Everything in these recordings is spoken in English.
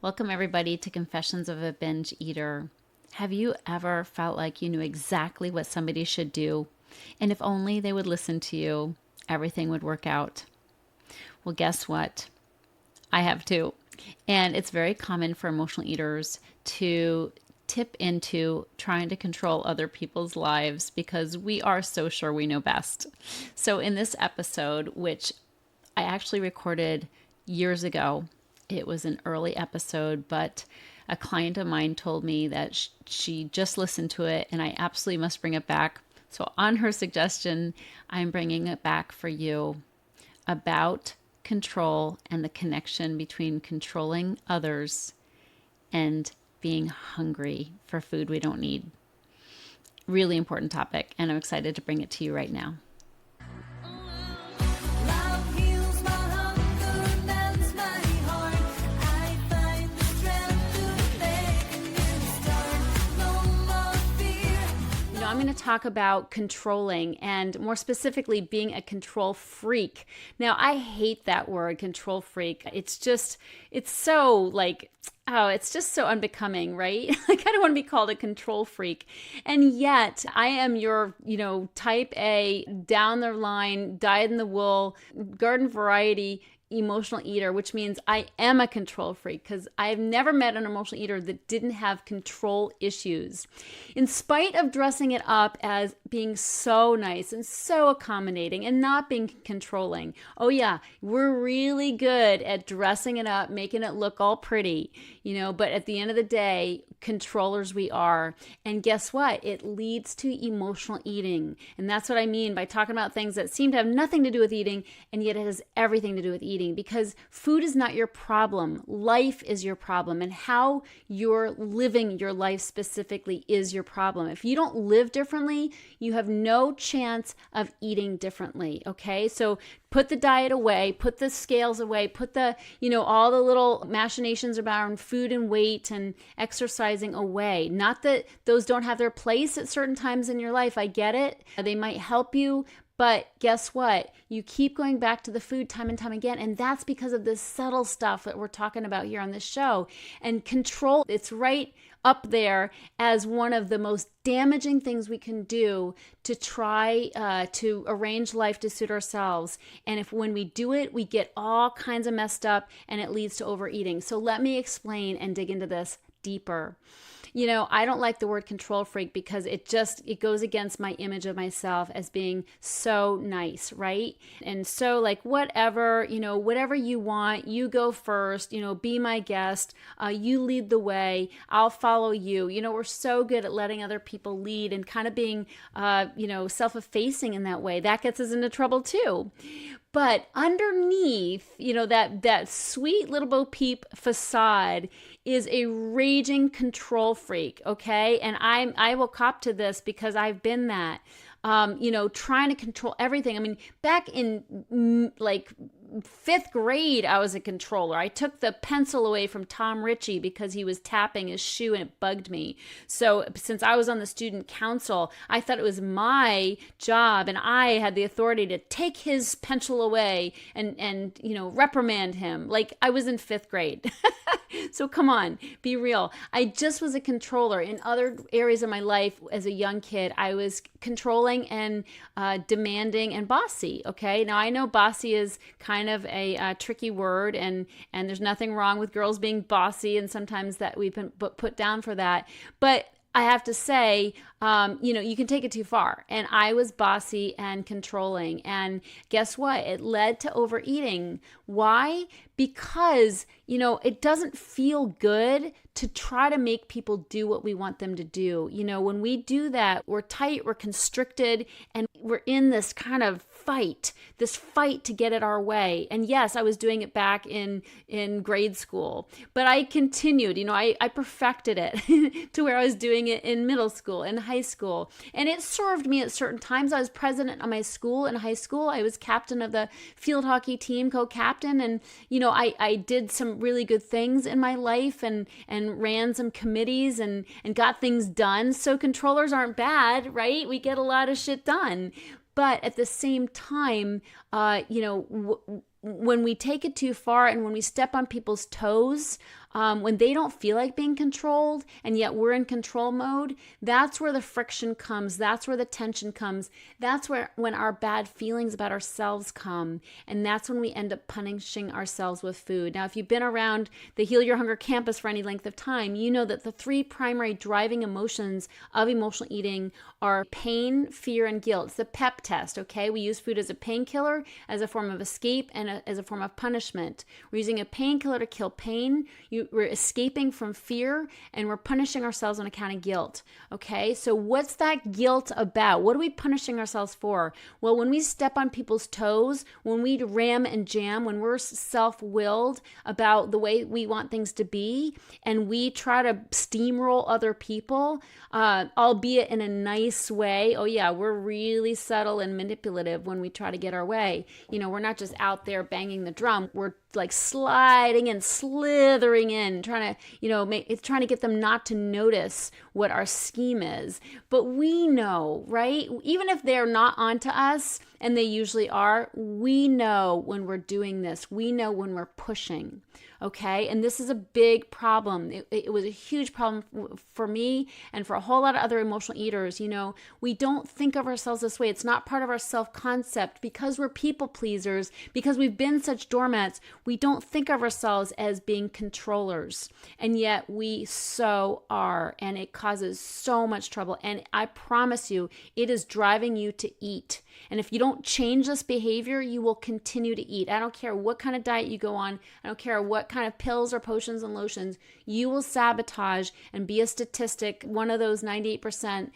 Welcome, everybody, to Confessions of a Binge Eater. Have you ever felt like you knew exactly what somebody should do, and if only they would listen to you, everything would work out? Well, guess what? I have too. And it's very common for emotional eaters to tip into trying to control other people's lives because we are so sure we know best. So, in this episode, which I actually recorded years ago, it was an early episode, but a client of mine told me that she just listened to it and I absolutely must bring it back. So, on her suggestion, I'm bringing it back for you about control and the connection between controlling others and being hungry for food we don't need. Really important topic, and I'm excited to bring it to you right now. I'm going to talk about controlling and more specifically being a control freak. Now, I hate that word, control freak. It's so like, oh, it's just so unbecoming, right? Like, I don't want to be called a control freak. And yet, I am your, type A, down the line, dyed in the wool, garden variety emotional eater, which means I am a control freak because I've never met an emotional eater that didn't have control issues. In spite of dressing it up as being so nice and so accommodating and not being controlling. Oh yeah, we're really good at dressing it up, making it look all pretty, but at the end of the day, controllers we are. And guess what? It leads to emotional eating. And that's what I mean by talking about things that seem to have nothing to do with eating, and yet it has everything to do with eating, because food is not your problem. Life is your problem, and how you're living your life specifically is your problem. If you don't live differently, you have no chance of eating differently, okay? So put the diet away, put the scales away, put the, all the little machinations around food and weight and exercising away. Not that those don't have their place at certain times in your life. I get it. They might help you. But guess what? You keep going back to the food time and time again. And that's because of this subtle stuff that we're talking about here on this show. And control, it's right up there as one of the most damaging things we can do to try to arrange life to suit ourselves. And when we do it, we get all kinds of messed up and it leads to overeating. So let me explain and dig into this deeper. I don't like the word control freak because it goes against my image of myself as being so nice, right? And so like whatever you want, you go first, be my guest, you lead the way, I'll follow you. We're so good at letting other people lead and kind of being, self-effacing in that way. That gets us into trouble too. But underneath, that sweet little Bo Peep facade is a raging control freak, okay? And I will cop to this because I've been that. Trying to control everything. I mean, back in like fifth grade, I was a controller. I took the pencil away from Tom Ritchie because he was tapping his shoe and it bugged me. So since I was on the student council, I thought it was my job and I had the authority to take his pencil away and reprimand him. Like I was in fifth grade. So come on, be real. I just was a controller. In other areas of my life as a young kid, I was controlling and demanding and bossy, okay? Now, I know bossy is kind of a tricky word, and there's nothing wrong with girls being bossy, and sometimes that we've been put down for that. But I have to say, you can take it too far. And I was bossy and controlling. And guess what? It led to overeating. Why? Because, it doesn't feel good to try to make people do what we want them to do. When we do that, we're tight, we're constricted, and we're in this kind of fight to get it our way. And yes, I was doing it back in grade school, but I continued, I perfected it to where I was doing it in middle school and high school. And it served me at certain times. I was president of my school in high school. I was captain of the field hockey team, co-captain. And, I did some really good things in my life and ran some committees and got things done. So controllers aren't bad, right? We get a lot of shit done. But at the same time, when we take it too far and when we step on people's toes, when they don't feel like being controlled and yet we're in control mode, that's where the friction comes. That's where the tension comes. That's when our bad feelings about ourselves come. And that's when we end up punishing ourselves with food. Now, if you've been around the Heal Your Hunger campus for any length of time, you know that the three primary driving emotions of emotional eating are pain, fear, and guilt. It's the PEP test, okay? We use food as a painkiller, as a form of escape, and as a form of punishment. We're using a painkiller to kill pain. We're escaping from fear, and we're punishing ourselves on account of guilt, okay? So what's that guilt about? What are we punishing ourselves for? Well, when we step on people's toes, when we ram and jam, when we're self-willed about the way we want things to be, and we try to steamroll other people, albeit in a nice way. Oh yeah, we're really subtle and manipulative when we try to get our way. We're not just out there banging the drum. We're like sliding and slithering in, trying to get them not to notice what our scheme is. But we know, right? Even if they're not onto us, and they usually are, we know when we're doing this. We know when we're pushing. Okay. And this is a big problem. It was a huge problem for me and for a whole lot of other emotional eaters. We don't think of ourselves this way. It's not part of our self-concept because we're people pleasers, because we've been such doormats. We don't think of ourselves as being controllers. And yet we so are. And it causes so much trouble. And I promise you, it is driving you to eat. And if you don't change this behavior, you will continue to eat. I don't care what kind of diet you go on. I don't care what kind of pills or potions and lotions. You will sabotage and be a statistic, one of those 98%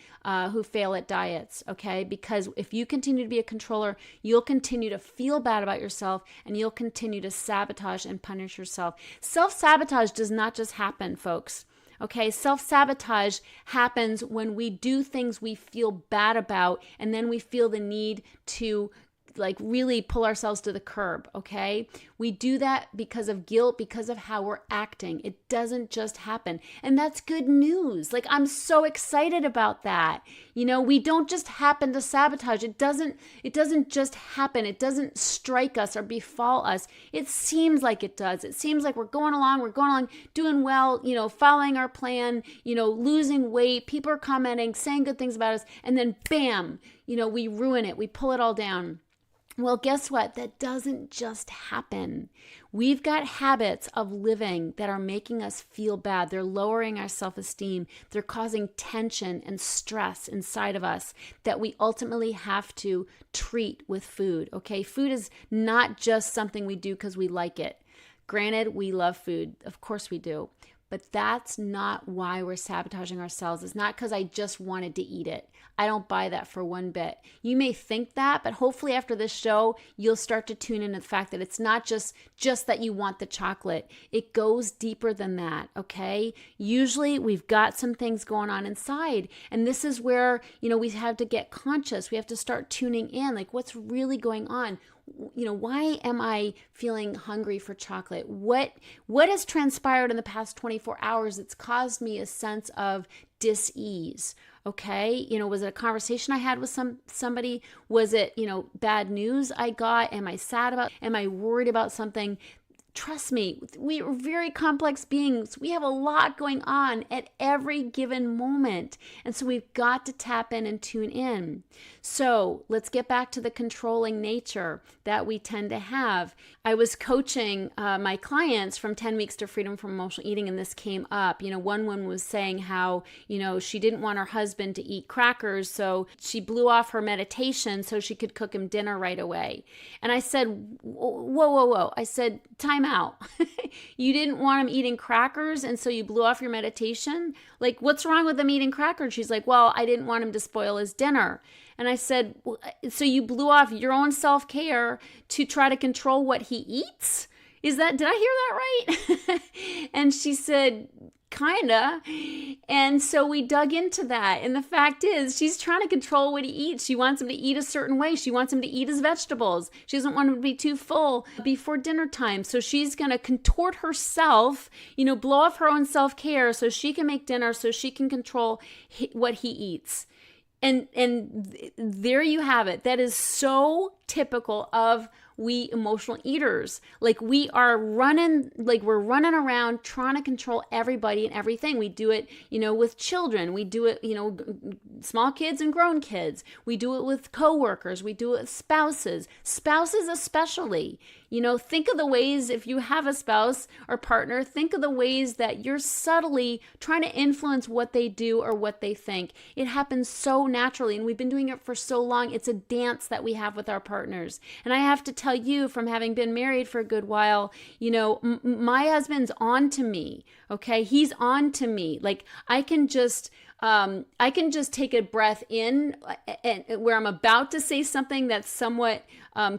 who fail at diets, okay? Because if you continue to be a controller, you'll continue to feel bad about yourself and you'll continue to sabotage and punish yourself. Self-sabotage does not just happen, folks. Okay, self-sabotage happens when we do things we feel bad about and then we feel the need to really pull ourselves to the curb, okay? We do that because of guilt, because of how we're acting. It doesn't just happen. And that's good news. I'm so excited about that. We don't just happen to sabotage. It doesn't just happen. It doesn't strike us or befall us. It seems like it does. It seems like we're going along, doing well, following our plan, losing weight. People are commenting, saying good things about us. And then bam, we ruin it. We pull it all down. Well, guess what? That doesn't just happen. We've got habits of living that are making us feel bad. They're lowering our self-esteem. They're causing tension and stress inside of us that we ultimately have to treat with food, okay? Food is not just something we do because we like it. Granted, we love food. Of course we do. But that's not why we're sabotaging ourselves. It's not because I just wanted to eat it. I don't buy that for one bit. You may think that, but hopefully after this show, you'll start to tune into the fact that it's not just that you want the chocolate. It goes deeper than that, okay? Usually we've got some things going on inside. And this is where, we have to get conscious. We have to start tuning in, what's really going on? Why am I feeling hungry for chocolate? What has transpired in the past 24 hours that's caused me a sense of dis-ease? Okay, was it a conversation I had with somebody? Was it, bad news I got? Am I sad about? Am I worried about something? Trust me, we are very complex beings. We have a lot going on at every given moment. And so we've got to tap in and tune in. So let's get back to the controlling nature that we tend to have. I was coaching my clients from 10 weeks to freedom from emotional eating, and this came up. One woman was saying how, she didn't want her husband to eat crackers, so she blew off her meditation so she could cook him dinner right away. And I said, whoa. I said, time out. You didn't want him eating crackers, and so you blew off your meditation? What's wrong with him eating crackers? She's like, well, I didn't want him to spoil his dinner. And I said, well, so you blew off your own self-care to try to control what he eats? Did I hear that right? And she said, kinda. And so we dug into that. And the fact is, she's trying to control what he eats. She wants him to eat a certain way. She wants him to eat his vegetables. She doesn't want him to be too full before dinner time. So she's going to contort herself, blow off her own self-care so she can make dinner, so she can control what he eats. And there you have it. That is so typical of we emotional eaters. Like we're running around trying to control everybody and everything. We do it, with children. We do it, small kids and grown kids. We do it with coworkers. We do it with spouses especially. Think of the ways, if you have a spouse or partner, think of the ways that you're subtly trying to influence what they do or what they think. It happens so naturally, and we've been doing it for so long. It's a dance that we have with our partners. And I have to tell you, from having been married for a good while, my husband's on to me, okay? He's on to me. Like I can just take a breath in and where I'm about to say something that's somewhat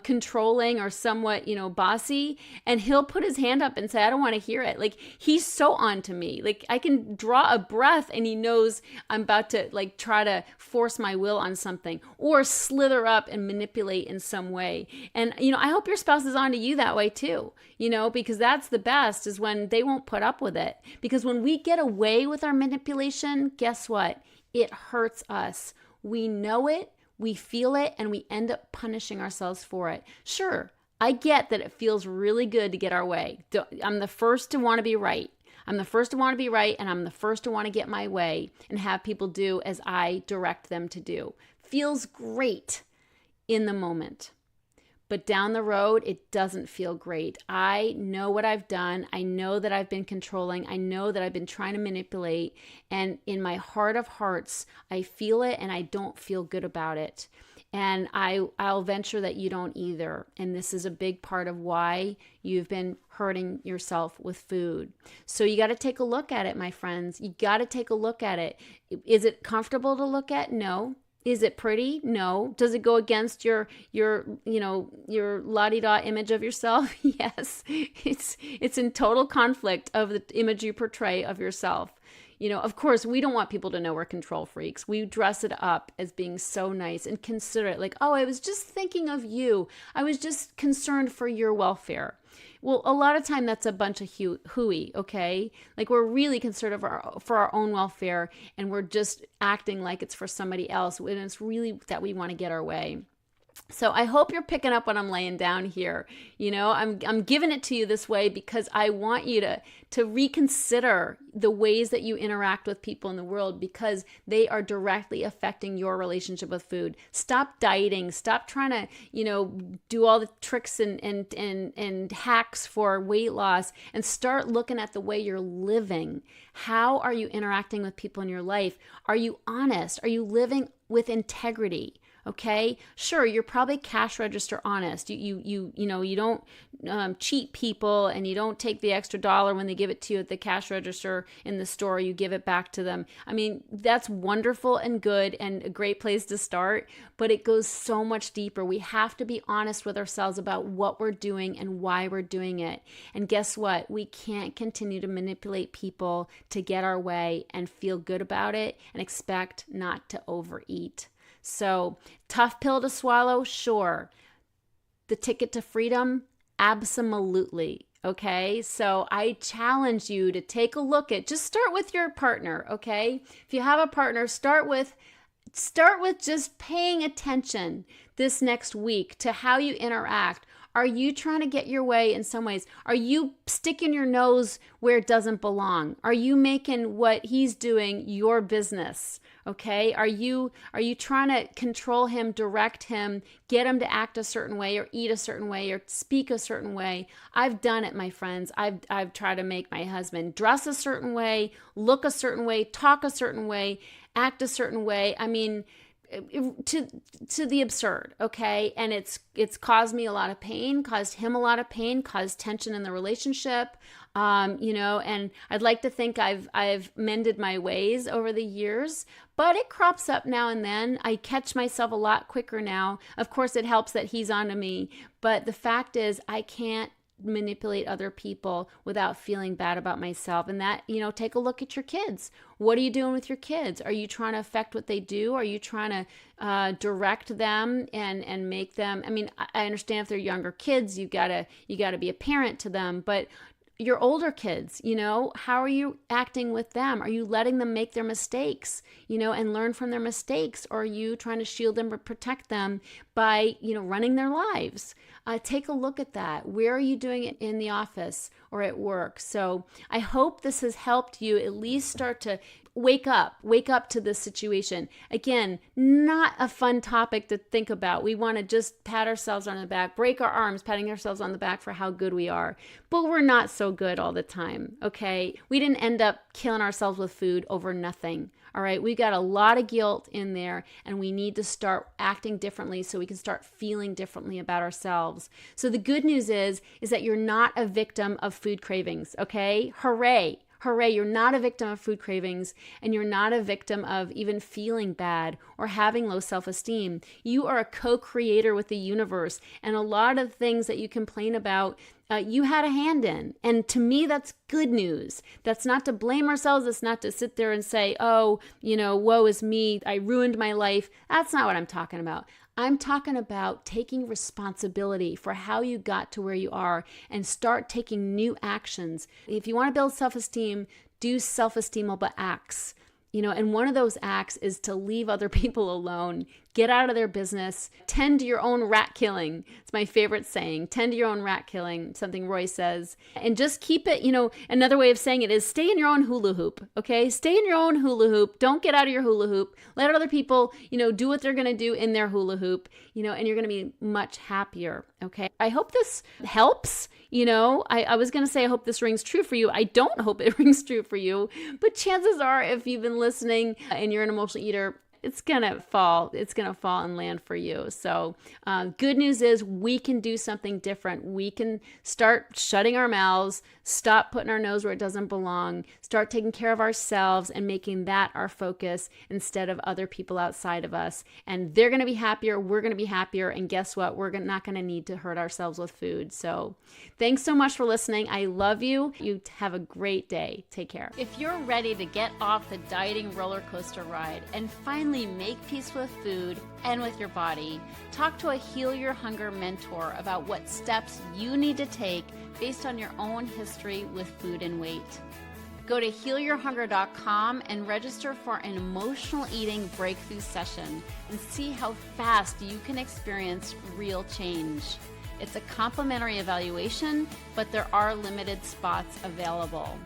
controlling or somewhat, bossy, and he'll put his hand up and say, I don't want to hear it. Like he's so on to me. Like I can draw a breath and he knows I'm about to try to force my will on something or slither up and manipulate in some way. And, I hope your spouse is on to you that way too, because that's the best, is when they won't put up with it. Because when we get away with our manipulation, guess what? It hurts us. We know it, we feel it, and we end up punishing ourselves for it. Sure, I get that it feels really good to get our way. I'm the first to want to be right. I'm the first to want to be right, and I'm the first to want to get my way and have people do as I direct them to do. Feels great in the moment. But down the road, it doesn't feel great. I know what I've done. I know that I've been controlling. I know that I've been trying to manipulate. And in my heart of hearts, I feel it and I don't feel good about it. And I'll venture that you don't either. And this is a big part of why you've been hurting yourself with food. So you got to take a look at it, my friends. You got to take a look at it. Is it comfortable to look at? No. Is it pretty? No. Does it go against your la-di-da image of yourself? Yes. It's in total conflict of the image you portray of yourself. Of course, we don't want people to know we're control freaks. We dress it up as being so nice and considerate. Like, oh, I was just thinking of you. I was just concerned for your welfare. Well, a lot of time that's a bunch of hooey, okay? Like we're really concerned for our own welfare, and we're just acting like it's for somebody else, and it's really that we want to get our way. So I hope you're picking up what I'm laying down here. I'm giving it to you this way because I want you to reconsider the ways that you interact with people in the world, because they are directly affecting your relationship with food. Stop dieting. Stop trying to, do all the tricks and hacks for weight loss, and start looking at the way you're living. How are you interacting with people in your life? Are you honest? Are you living with integrity? Okay, sure, you're probably cash register honest. You don't cheat people, and you don't take the extra dollar when they give it to you at the cash register in the store. You give it back to them. I mean, that's wonderful and good and a great place to start, but it goes so much deeper. We have to be honest with ourselves about what we're doing and why we're doing it. And guess what? We can't continue to manipulate people to get our way and feel good about it and expect not to overeat. So, tough pill to swallow, sure. The ticket to freedom, absolutely. Okay, so I challenge you to take a look at, just start with your partner. Okay, if you have a partner, start with just paying attention this next week to how you interact. Are you trying to get your way in some ways? Are you sticking your nose where it doesn't belong? Are you making what he's doing your business? Okay? Are you trying to control him, direct him, get him to act a certain way or eat a certain way or speak a certain way? I've done it, my friends. I've tried to make my husband dress a certain way, look a certain way, talk a certain way, act a certain way. I mean, to the absurd, okay? And it's caused me a lot of pain, caused him a lot of pain, caused tension in the relationship, and I'd like to think I've mended my ways over the years, but it crops up now and then. I catch myself a lot quicker now. Of course, it helps that he's onto me, but the fact is I can't manipulate other people without feeling bad about myself. And that, take a look at your kids. What are you doing with your kids? Are you trying to affect what they do? Are you trying to direct them and make them? I mean, I understand if they're younger kids, you gotta be a parent to them, but your older kids, how are you acting with them? Are you letting them make their mistakes, and learn from their mistakes? Or are you trying to shield them or protect them by, running their lives? Take a look at that. Where are you doing it in the office or at work? So I hope this has helped you at least start to wake up to this situation. Again, not a fun topic to think about. We want to just pat ourselves on the back, break our arms, patting ourselves on the back for how good we are. But we're not so good all the time, okay? We didn't end up killing ourselves with food over nothing, all right? We got a lot of guilt in there, and we need to start acting differently so we can start feeling differently about ourselves. So the good news is that you're not a victim of food cravings, okay? Hooray! Hooray, you're not a victim of food cravings, and you're not a victim of even feeling bad or having low self-esteem. You are a co-creator with the universe, and a lot of things that you complain about, you had a hand in. And to me, that's good news. That's not to blame ourselves. It's not to sit there and say, oh, woe is me, I ruined my life. That's not what I'm talking about. I'm talking about taking responsibility for how you got to where you are and start taking new actions. If you want to build self-esteem, do self-esteemable acts. And one of those acts is to leave other people alone, get out of their business, tend to your own rat killing. It's my favorite saying, tend to your own rat killing, something Roy says. And just keep it, another way of saying it is stay in your own hula hoop, okay? Stay in your own hula hoop. Don't get out of your hula hoop. Let other people, do what they're going to do in their hula hoop, and you're going to be much happier, okay? I hope this helps. I was going to say, I hope this rings true for you. I don't hope it rings true for you, but chances are if you've been listening and you're an emotional eater, it's going to fall and land for you. So good news is we can do something different. We can start shutting our mouths, stop putting our nose where it doesn't belong, start taking care of ourselves and making that our focus instead of other people outside of us. And they're going to be happier. We're going to be happier. And guess what? We're not going to need to hurt ourselves with food. So thanks so much for listening. I love you. You have a great day. Take care. If you're ready to get off the dieting roller coaster ride and finally make peace with food and with your body, talk to a Heal Your Hunger mentor about what steps you need to take based on your own history with food and weight. Go to healyourhunger.com and register for an emotional eating breakthrough session and see how fast you can experience real change. It's a complimentary evaluation, but there are limited spots available.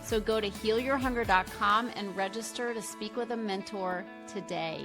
So go to healyourhunger.com and register to speak with a mentor today.